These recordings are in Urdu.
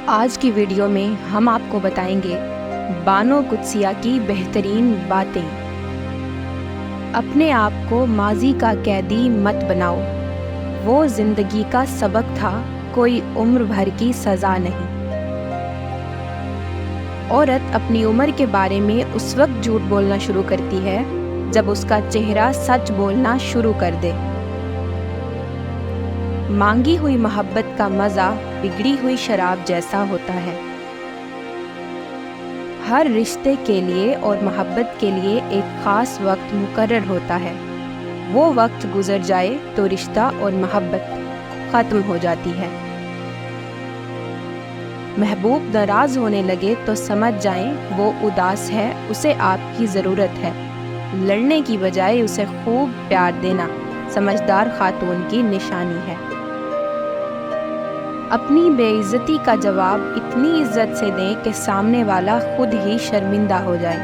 آج کی ویڈیو میں ہم آپ کو بتائیں گے بانو قدسیہ کی بہترین باتیں۔ اپنے آپ کو ماضی کا قیدی مت بناؤ، وہ زندگی کا سبق تھا، کوئی عمر بھر کی سزا نہیں۔ عورت اپنی عمر کے بارے میں اس وقت جھوٹ بولنا شروع کرتی ہے جب اس کا چہرہ سچ بولنا شروع کر دے۔ مانگی ہوئی محبت کا مزہ بگڑی ہوئی شراب جیسا ہوتا ہے۔ ہر رشتے کے لیے اور محبت کے لیے ایک خاص وقت مقرر ہوتا ہے۔ وہ وقت گزر جائے تو رشتہ اور محبت ختم ہو جاتی ہے۔ محبوب ناراض ہونے لگے تو سمجھ جائیں وہ اداس ہے، اسے آپ کی ضرورت ہے۔ لڑنے کی بجائے اسے خوب پیار دینا سمجھدار خاتون کی نشانی ہے۔ اپنی بے عزتی کا جواب اتنی عزت سے دیں کہ سامنے والا خود ہی شرمندہ ہو جائے۔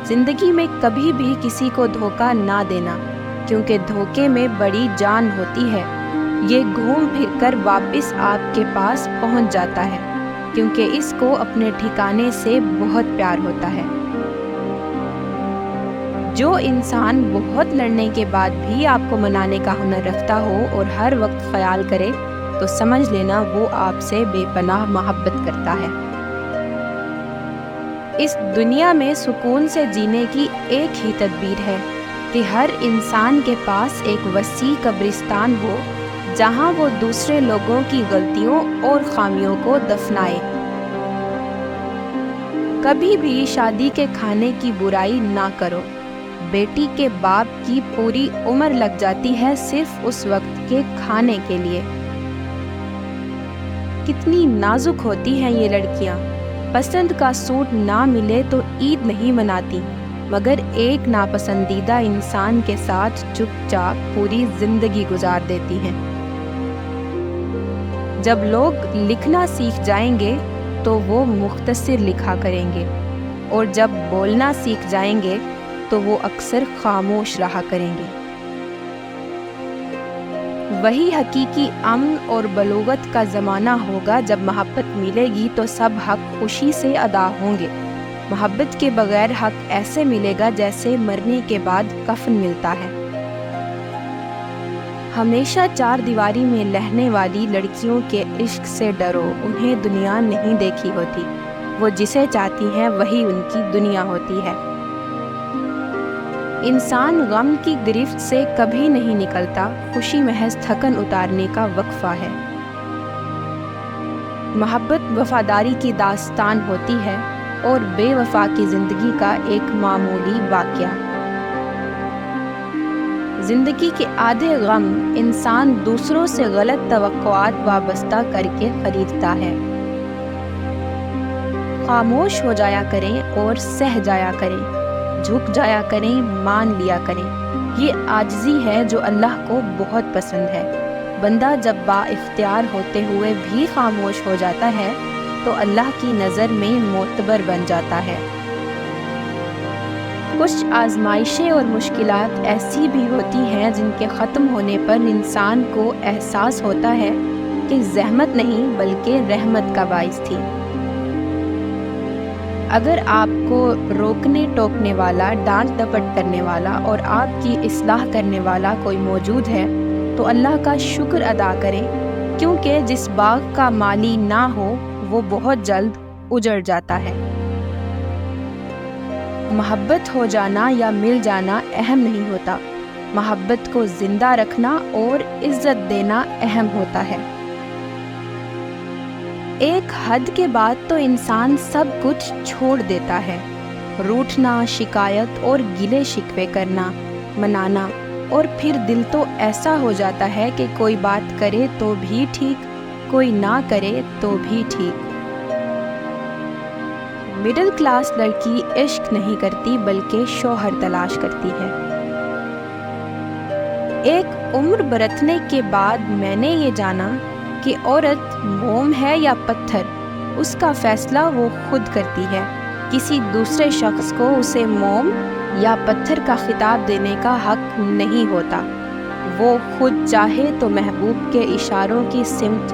زندگی میں کبھی بھی کسی کو دھوکہ نہ دینا، کیونکہ دھوکے میں بڑی جان ہوتی ہے۔ یہ گھوم پھر کر واپس آپ کے پاس پہنچ جاتا ہے، کیونکہ اس کو اپنے ٹھکانے سے بہت پیار ہوتا ہے۔ جو انسان بہت لڑنے کے بعد بھی آپ کو منانے کا ہنر رکھتا ہو اور ہر وقت خیال کرے تو سمجھ لینا وہ آپ سے بے پناہ محبت کرتا ہے۔ اس دنیا میں سکون سے جینے کی ایک ہی تدبیر ہے کہ ہر انسان کے پاس ایک وسیع قبرستان ہو جہاں وہ دوسرے لوگوں کی غلطیوں اور خامیوں کو دفنائے۔ کبھی بھی شادی کے کھانے کی برائی نہ کرو۔ بیٹی کے باپ کی پوری عمر لگ جاتی ہے صرف اس وقت کے کھانے کے لیے۔ کتنی نازک ہوتی ہیں یہ لڑکیاں، پسند کا سوٹ نہ ملے تو عید نہیں مناتی، مگر ایک ناپسندیدہ انسان کے ساتھ چپ چاپ پوری زندگی گزار دیتی ہیں۔ جب لوگ لکھنا سیکھ جائیں گے تو وہ مختصر لکھا کریں گے، اور جب بولنا سیکھ جائیں گے تو وہ اکثر خاموش رہا کریں گے۔ وہی حقیقی امن اور بلوغت کا زمانہ ہوگا جب محبت ملے گی تو سب حق خوشی سے ادا ہوں گے۔ محبت کے بغیر حق ایسے ملے گا جیسے مرنے کے بعد کفن ملتا ہے۔ ہمیشہ چار دیواری میں رہنے والی لڑکیوں کے عشق سے ڈرو، انہیں دنیا نہیں دیکھی ہوتی، وہ جسے چاہتی ہیں وہی ان کی دنیا ہوتی ہے۔ انسان غم کی گرفت سے کبھی نہیں نکلتا، خوشی محض تھکن اتارنے کا وقفہ ہے۔ محبت وفاداری کی داستان ہوتی ہے اور بے وفا کی زندگی کا ایک معمولی واقعہ۔ زندگی کے آدھے غم انسان دوسروں سے غلط توقعات وابستہ کر کے خریدتا ہے۔ خاموش ہو جایا کریں اور سہ جایا کریں، جھک جایا کریں، مان لیا کریں۔ یہ عاجزی ہے جو اللہ کو بہت پسند ہے۔ بندہ جب با اختیار ہوتے ہوئے بھی خاموش ہو جاتا ہے تو اللہ کی نظر میں معتبر بن جاتا ہے۔ کچھ آزمائشیں اور مشکلات ایسی بھی ہوتی ہیں جن کے ختم ہونے پر انسان کو احساس ہوتا ہے کہ زحمت نہیں بلکہ رحمت کا باعث تھی۔ اگر آپ کو روکنے ٹوکنے والا، ڈانٹ ڈپٹ کرنے والا اور آپ کی اصلاح کرنے والا کوئی موجود ہے تو اللہ کا شکر ادا کریں، کیونکہ جس باغ کا مالی نہ ہو وہ بہت جلد اجڑ جاتا ہے۔ محبت ہو جانا یا مل جانا اہم نہیں ہوتا، محبت کو زندہ رکھنا اور عزت دینا اہم ہوتا ہے۔ ایک حد کے بعد تو انسان سب کچھ چھوڑ دیتا ہے، روٹھنا، شکایت اور گلے شکوے کرنا، منانا، اور پھر دل تو ایسا ہو جاتا ہے کہ کوئی بات کرے تو بھی ٹھیک، کوئی نہ کرے تو بھی ٹھیک۔ مڈل کلاس لڑکی عشق نہیں کرتی بلکہ شوہر تلاش کرتی ہے۔ ایک عمر برتنے کے بعد میں نے یہ جانا کہ عورت موم ہے یا پتھر، اس کا فیصلہ وہ خود کرتی ہے۔ کسی دوسرے شخص کو اسے موم یا پتھر کا خطاب دینے کا حق نہیں ہوتا۔ وہ خود چاہے تو محبوب کے اشاروں کی سمت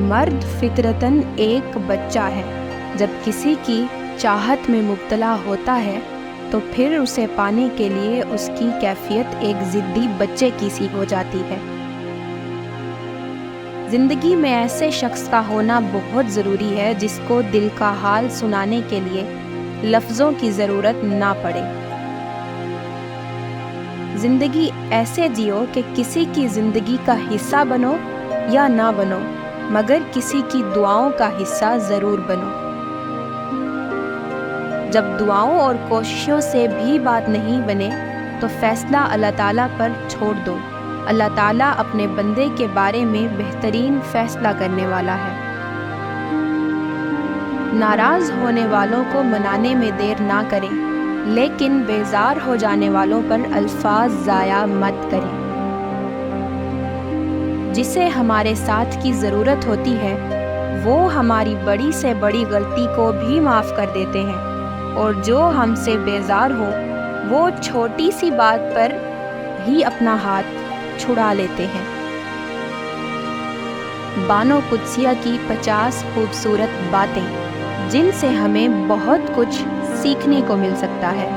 مرد فطرتاً ایک بچہ ہے، جب کسی کی چاہت میں مبتلا ہوتا ہے تو پھر اسے پانے کے لیے اس کی کیفیت ایک ضدی بچے کی سی ہو جاتی ہے۔ زندگی میں ایسے شخص کا ہونا بہت ضروری ہے جس کو دل کا حال سنانے کے لیے لفظوں کی ضرورت نہ پڑے۔ زندگی ایسے جیو کہ کسی کی زندگی کا حصہ بنو یا نہ بنو، مگر کسی کی دعاؤں کا حصہ ضرور بنو۔ جب دعاؤں اور کوششوں سے بھی بات نہیں بنے تو فیصلہ اللہ تعالیٰ پر چھوڑ دو۔ اللہ تعالیٰ اپنے بندے کے بارے میں بہترین فیصلہ کرنے والا ہے۔ ناراض ہونے والوں کو منانے میں دیر نہ کریں، لیکن بیزار ہو جانے والوں پر الفاظ ضائع مت کریں۔ جسے ہمارے ساتھ کی ضرورت ہوتی ہے وہ ہماری بڑی سے بڑی غلطی کو بھی معاف کر دیتے ہیں، اور جو ہم سے بیزار ہو وہ چھوٹی سی بات پر ہی اپنا ہاتھ چھڑا لیتے ہیں۔ بانو قدسیہ کی 50 خوبصورت باتیں جن سے ہمیں بہت کچھ سیکھنے کو مل سکتا ہے۔